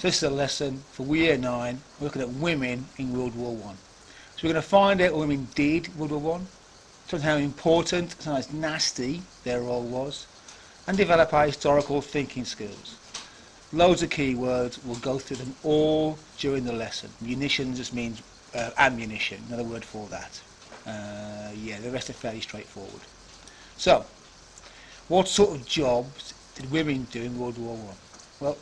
So this is a lesson for Year 9, we're looking at women in World War I. So we're going to find out what women did in World War I, sometimes how important, sometimes nasty their role was, and develop our historical thinking skills. Loads of keywords, we'll go through them all during the lesson. Munitions just means ammunition, another word for that. Yeah, the rest are fairly straightforward. So, what sort of jobs did women do in World War I? Well,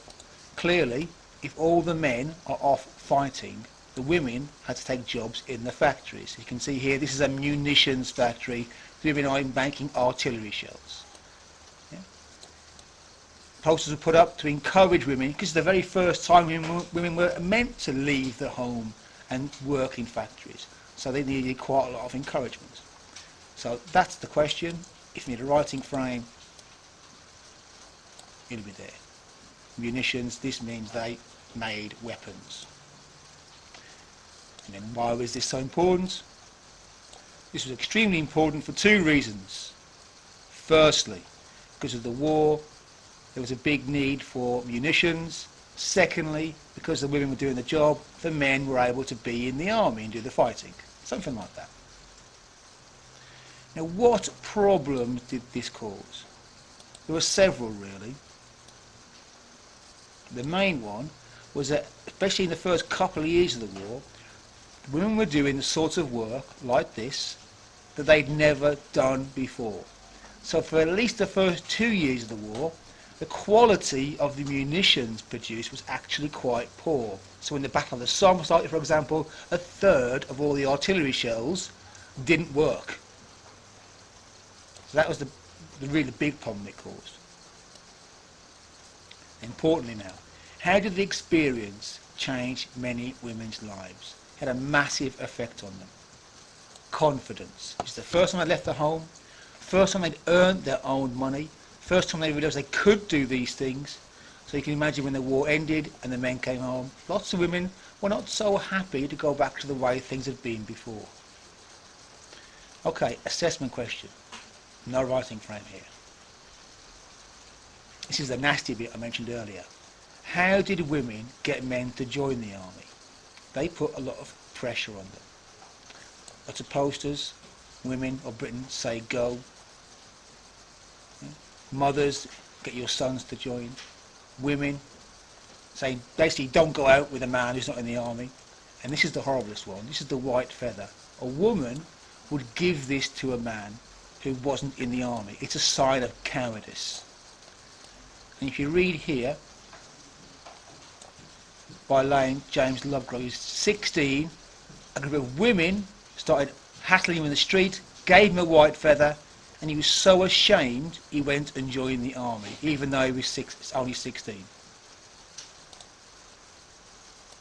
clearly, if all the men are off fighting, the women had to take jobs in the factories. You can see here, this is a munitions factory. The women are making artillery shells. Yeah. Posters were put up to encourage women, because it's the very first time women were meant to leave the home and work in factories. So they needed quite a lot of encouragement. So that's the question. If you need a writing frame, it'll be there. Munitions, this means they made weapons. And then why was this so important? This was extremely important for two reasons. Firstly, because of the war, there was a big need for munitions. Secondly, because the women were doing the job, the men were able to be in the army and do the fighting. Something like that. Now, what problems did this cause? There were several, really. The main one was that, especially in the first couple of years of the war, women were doing the sort of work like this that they'd never done before. So for at least the first 2 years of the war, the quality of the munitions produced was actually quite poor. So in the Battle of the Somme, for example, a third of all the artillery shells didn't work. So that was the really big problem it caused. Importantly now, how did the experience change many women's lives? It had a massive effect on them. Confidence. It's the first time they left the home, first time they'd earned their own money, first time they realised they could do these things. So you can imagine when the war ended and the men came home, lots of women were not so happy to go back to the way things had been before. Okay, assessment question. No writing frame here. This is the nasty bit I mentioned earlier. How did women get men to join the army? They put a lot of pressure on them. Lots of posters, women of Britain say go. Yeah. Mothers, get your sons to join. Women say basically don't go out with a man who's not in the army. And this is the horriblest one. This is the white feather. A woman would give this to a man who wasn't in the army. It's a sign of cowardice. And if you read here, by Lane, James Lovegrove, he's 16, a group of women started hassling him in the street, gave him a white feather, and he was so ashamed he went and joined the army, even though he was only 16.